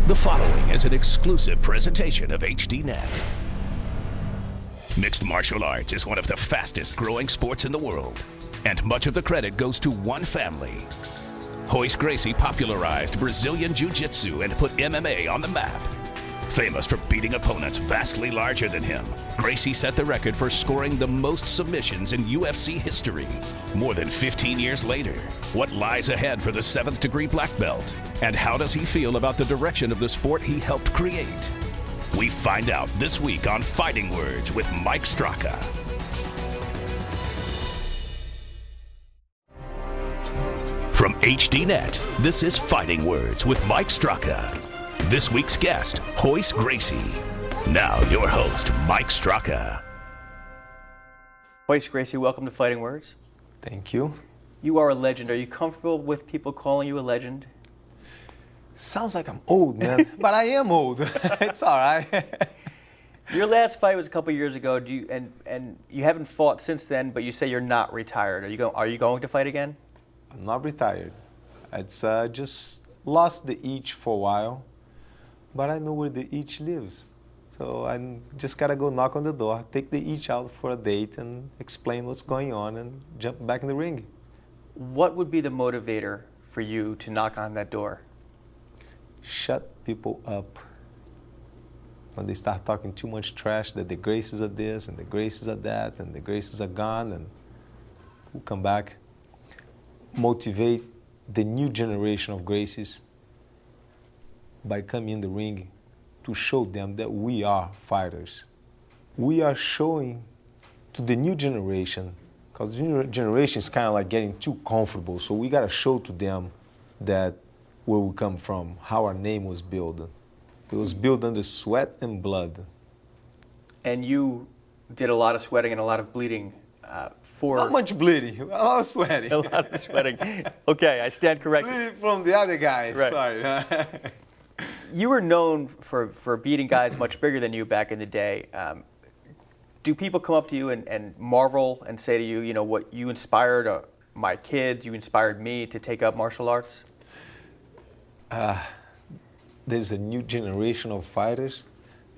The following is an exclusive presentation of HDNet. Mixed martial arts is one of the fastest growing sports in the world, and much of the credit goes to one family. ROYCE GRACIE popularized Brazilian Jiu-Jitsu and put MMA on the map. Famous for beating opponents vastly larger than him, Gracie set the record for scoring the most submissions in UFC history. More than 15 years later, what lies ahead for the 7th degree black belt? And how does he feel about the direction of the sport he helped create? We find out this week on Fighting Words with Mike Straka. From HDNet, this is Fighting Words with Mike Straka. This week's guest, ROYCE GRACIE. Now your host, Mike Straka. ROYCE GRACIE, welcome to Fighting Words. Thank you. You are a legend. Are you comfortable with people calling you a legend? Sounds like I'm old, man, but I am old. It's all right. Your last fight was a couple years ago. And you haven't fought since then, but you say you're not retired. Are you going to fight again? I'm not retired. It's just lost the itch for a while, but I know where the itch lives. So I just gotta go knock on the door, take the itch out for a date, and explain what's going on, and jump back in the ring. What would be the motivator for you to knock on that door? Shut people up. When they start talking too much trash that the Gracies are this and the Gracies are that and the Gracies are gone, and we'll come back. Motivate the new generation of Gracies by coming in the ring to show them that we are fighters. We are showing to the new generation, because the new generation is kind of like getting too comfortable, so we got to show to them that where we come from, how our name was built. It was built under sweat and blood. And you did a lot of sweating and a lot of bleeding for... Not much bleeding, a lot of sweating. A lot of sweating. Okay, I stand corrected. Bleeding from the other guys, right. Sorry. You were known for beating guys much bigger than you back in the day. Do people come up to you and marvel and say to you, you know, what you inspired my kids, you inspired me to take up martial arts? There's a new generation of fighters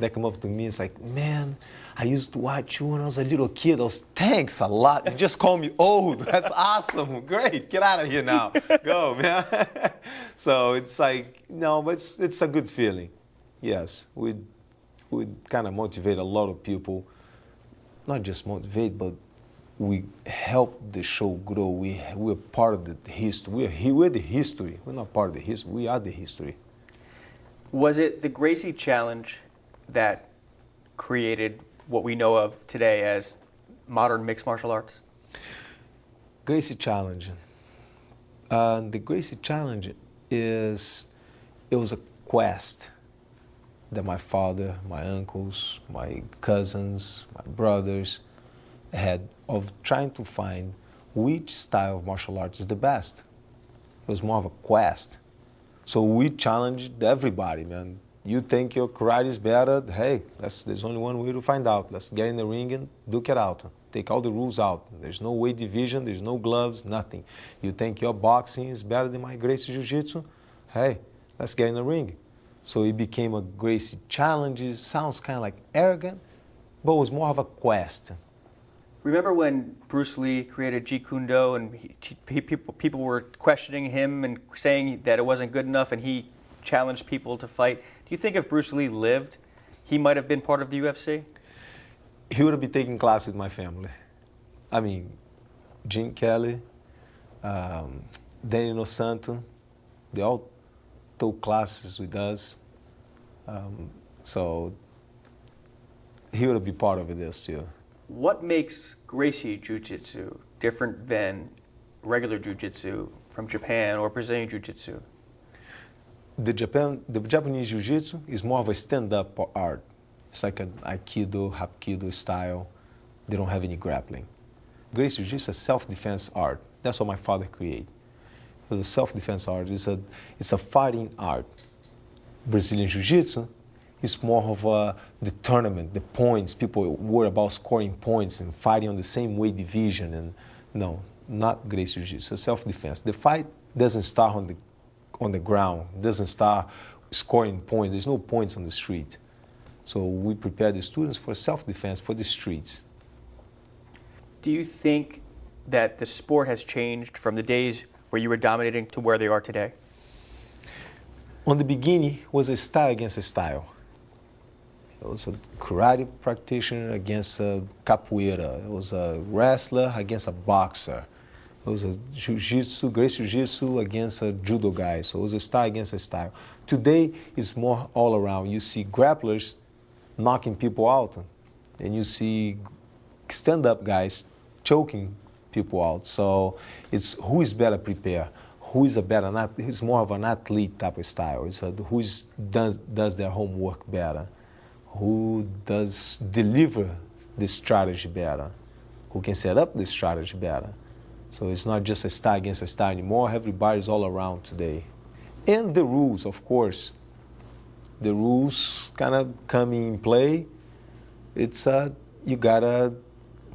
that come up to me and it's like, man, I used to watch you when I was a little kid. Thanks a lot. You just call me old. That's awesome. Great. Get out of here now. Go, man. So it's like, no, but it's a good feeling. Yes, we kind of motivate a lot of people. Not just motivate, but we help the show grow. We're part of the history. We're the history. We're not part of the history. We are the history. Was it the Gracie Challenge that created what we know of today as modern mixed martial arts? Gracie Challenge. The Gracie Challenge it was a quest that my father, my uncles, my cousins, my brothers had of trying to find which style of martial arts is the best. It was more of a quest. So we challenged everybody, man. You think your karate is better? Hey, there's only one way to find out. Let's get in the ring and duke it out. Take all the rules out. There's no weight division, there's no gloves, nothing. You think your boxing is better than my Gracie Jiu-Jitsu? Hey, let's get in the ring. So it became a Gracie Challenge. It sounds kind of like arrogant, but it was more of a quest. Remember when Bruce Lee created Jeet Kune Do and people were questioning him and saying that it wasn't good enough, and he challenged people to fight? Do you think if Bruce Lee lived, he might have been part of the UFC? He would have been taking class with my family. I mean, Jim Kelly, Danny Nosanto, they all took classes with us. So he would have been part of this too. What makes Gracie Jiu-Jitsu different than regular Jiu-Jitsu from Japan or Brazilian Jiu-Jitsu? The Japanese Jiu-Jitsu is more of a stand-up art. It's like an Aikido, Hapkido style. They don't have any grappling. Gracie Jiu-Jitsu is a self-defense art. That's what my father created. It was a self-defense art. It's a fighting art. Brazilian Jiu-Jitsu is more of the tournament, the points. People worry about scoring points and fighting on the same weight division. And no, not Gracie Jiu-Jitsu. It's self-defense. The fight doesn't start on the ground. It doesn't start scoring points. There's no points on the street. So we prepare the students for self-defense, for the streets. Do you think that the sport has changed from the days where you were dominating to where they are today? On the beginning, it was a style against a style. It was a karate practitioner against a capoeira. It was a wrestler against a boxer. It was a jiu-jitsu, Gracie jiu-jitsu against a judo guy. So it was a style against a style. Today, it's more all around. You see grapplers knocking people out, and you see stand-up guys choking people out. So it's who is better prepared, who is a better, it's more of an athlete type of style. It's who does their homework better, who does deliver the strategy better, who can set up the strategy better. So it's not just a style against a style anymore. Everybody's all around today. And the rules, of course. The rules kind of come in play. It's you gotta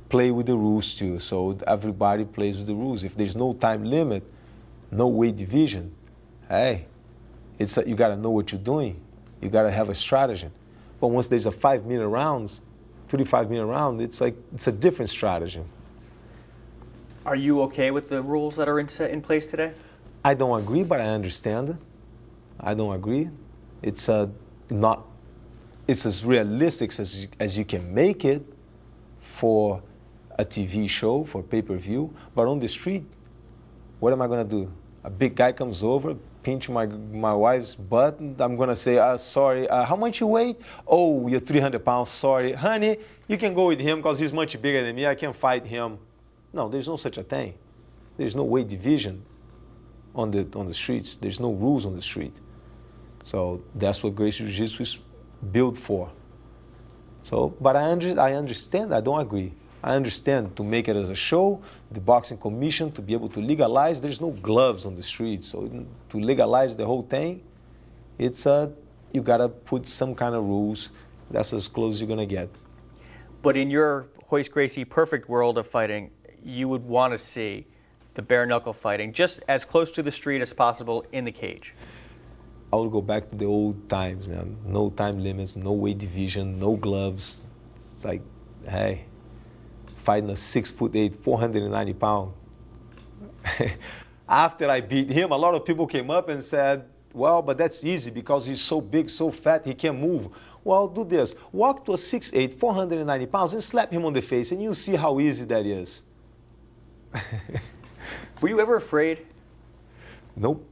play with the rules too. So everybody plays with the rules. If there's no time limit, no weight division, hey, you gotta know what you're doing. You gotta have a strategy. But once there's a 5-minute rounds, 35-minute round, it's a different strategy. Are you okay with the rules that are in place today? I don't agree, but I understand. I don't agree. It's as realistic as you can make it for a TV show, for pay-per-view. But on the street, what am I gonna do? A big guy comes over, pinch my wife's butt, and I'm gonna say, sorry, how much you weigh? Oh, you're 300 pounds, sorry. Honey, you can go with him because he's much bigger than me, I can fight him. No, there's no such a thing. There's no weight division on the streets. There's no rules on the street. So that's what Gracie Jiu-Jitsu is built for. So, but I understand, I don't agree. I understand to make it as a show, the boxing commission to be able to legalize, there's no gloves on the street. So to legalize the whole thing, it's you gotta put some kind of rules. That's as close as you're gonna get. But in your Royce Gracie perfect world of fighting, you would want to see the bare knuckle fighting just as close to the street as possible in the cage. I would go back to the old times, man. No time limits, no weight division, no gloves. It's like, hey, fighting a 6'8", 490 pound. After I beat him, a lot of people came up and said, well, but that's easy because he's so big, so fat, he can't move. Well, do this. Walk to a 6'8", 490 pounds and slap him on the face and you'll see how easy that is. Were you ever afraid? Nope.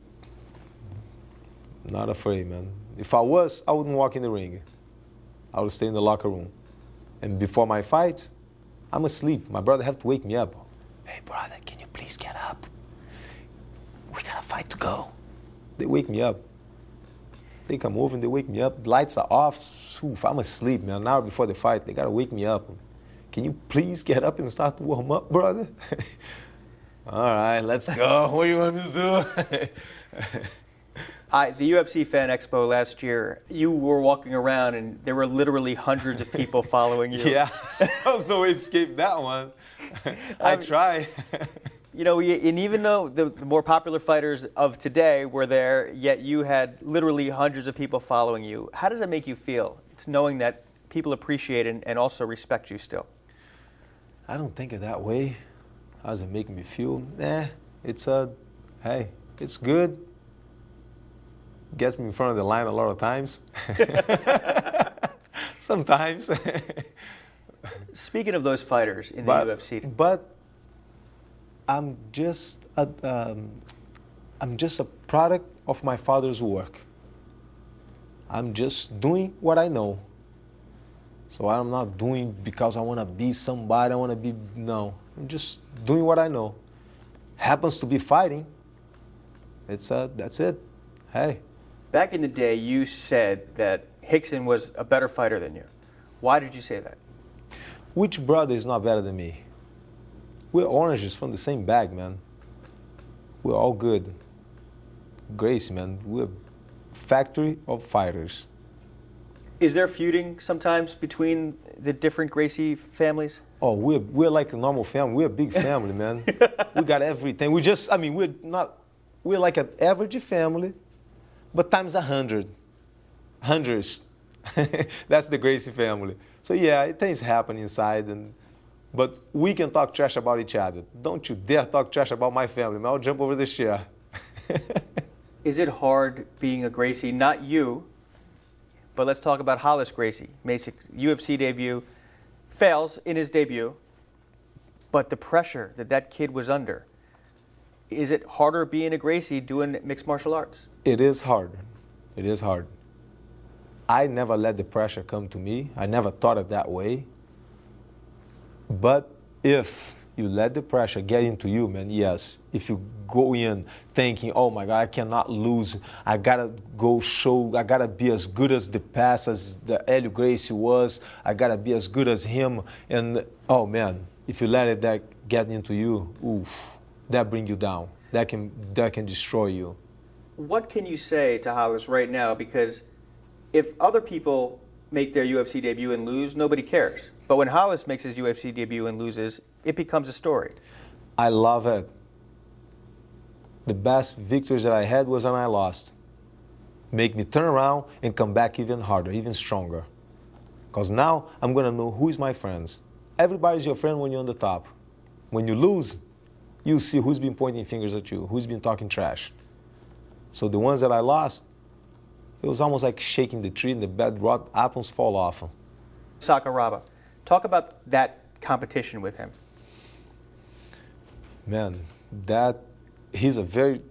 Not afraid, man. If I was, I wouldn't walk in the ring. I would stay in the locker room. And before my fight, I'm asleep. My brother have to wake me up. Hey, brother, can you please get up? We got a fight to go. They wake me up. They come over and they wake me up. The lights are off. Oof, I'm asleep, man. An hour before the fight, they got to wake me up. Can you please get up and start to warm up, brother? All right, let's go. What do you want me to do? The UFC Fan Expo last year, you were walking around and there were literally hundreds of people following you. Yeah, there was no way to escape that one. I try. You know, and even though the more popular fighters of today were there, yet you had literally hundreds of people following you. How does it make you feel? It's knowing that people appreciate and also respect you still. I don't think of that way. How does it make me feel? It's hey, it's good. Gets me in front of the line a lot of times. Sometimes. Speaking of those fighters in the UFC. But I'm just a product of my father's work. I'm just doing what I know. So I'm not doing because I want to be somebody, no. I'm just doing what I know. Happens to be fighting. That's it. Hey. Back in the day, you said that Rickson was a better fighter than you. Why did you say that? Which brother is not better than me? We're oranges from the same bag, man. We're all good. Gracie, man, we're a factory of fighters. Is there feuding sometimes between the different Gracie families? Oh, we're like a normal family. We're a big family, man. We got everything. We're like an average family, but times 100. hundreds. That's the Gracie family. So yeah, things happen inside, but we can talk trash about each other. Don't you dare talk trash about my family, man. I'll jump over this chair. Is it hard being a Gracie? Not you, but let's talk about Hollis Gracie. Basic UFC debut, fails in his debut, but the pressure that kid was under. Is it harder being a Gracie doing mixed martial arts? It is hard. It is hard. I never let the pressure come to me. I never thought it that way. But if you let the pressure get into you, man, yes. If you go in thinking, oh my God, I cannot lose. I gotta go show, I gotta be as good as the past as the Helio Gracie was. I gotta be as good as him. And oh man, if you let that get into you, oof, that bring you down. That can destroy you. What can you say to Hollis right now? Because if other people make their UFC debut and lose, nobody cares. But when Hollis makes his UFC debut and loses, it becomes a story. I love it. The best victories that I had was when I lost. Make me turn around and come back even harder, even stronger. Because now I'm going to know who is my friends. Everybody's your friend when you're on the top. When you lose, you see who's been pointing fingers at you, who's been talking trash. So the ones that I lost, it was almost like shaking the tree and the bad rot apples fall off. Sakuraba, talk about that competition with him. Man, he's a very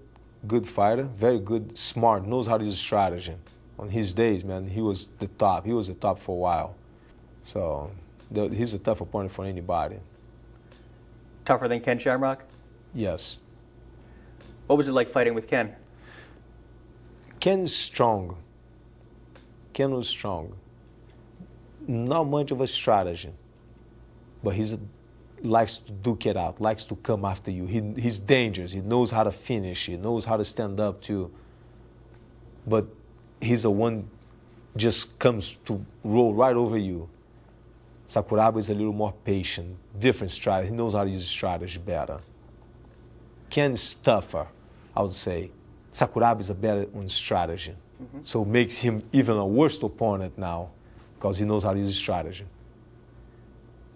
good fighter, very good, smart, knows how to use strategy. On his days, man, he was the top. He was the top for a while. So he's a tough opponent for anybody. Tougher than Ken Shamrock? Yes. What was it like fighting with Ken? Ken's strong. Ken was strong. Not much of a strategy, but he likes to duke it out, likes to come after you. He's dangerous. He knows how to finish. He knows how to stand up too. But he's the one just comes to roll right over you. Sakuraba is a little more patient, different strategy. He knows how to use strategy better. Ken is tougher, I would say. Sakuraba is a better on strategy. So it makes him even a worse opponent now because he knows how to use strategy.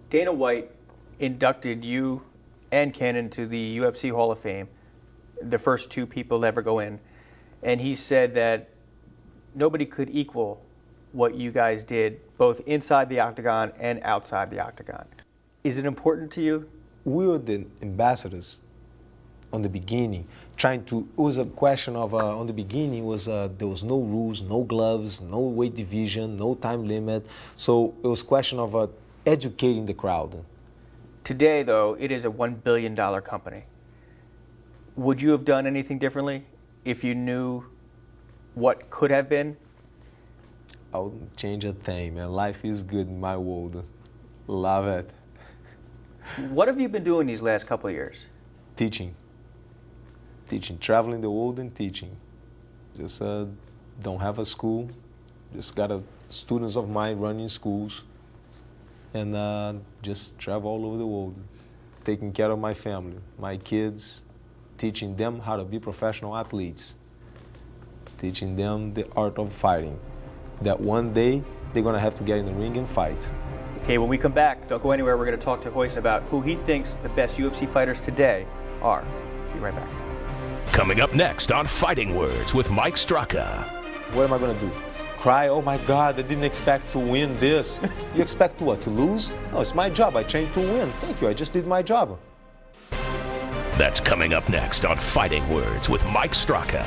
Dana White inducted you and Ken into the UFC Hall of Fame, the first two people to ever go in. And he said that nobody could equal what you guys did, both inside the octagon and outside the octagon. Is it important to you? We were the ambassadors on the beginning, it was a question of, on the beginning, there was no rules, no gloves, no weight division, no time limit. So it was a question of educating the crowd. Today, though, it is a $1 billion company. Would you have done anything differently if you knew what could have been? I wouldn't change a thing, man. Life is good in my world. Love it. What have you been doing these last couple of years? Teaching, traveling the world and teaching. Just don't have a school. Just got students of mine running schools. And just travel all over the world. Taking care of my family, my kids, teaching them how to be professional athletes. Teaching them the art of fighting. That one day, they're gonna have to get in the ring and fight. Okay, when we come back, don't go anywhere. We're gonna talk to Royce about who he thinks the best UFC fighters today are. Be right back. Coming up next on Fighting Words with Mike Straka. What am I gonna do? Cry, oh my God, I didn't expect to win this. You expect what, to lose? No, it's my job, I trained to win. Thank you, I just did my job. That's coming up next on Fighting Words with Mike Straka.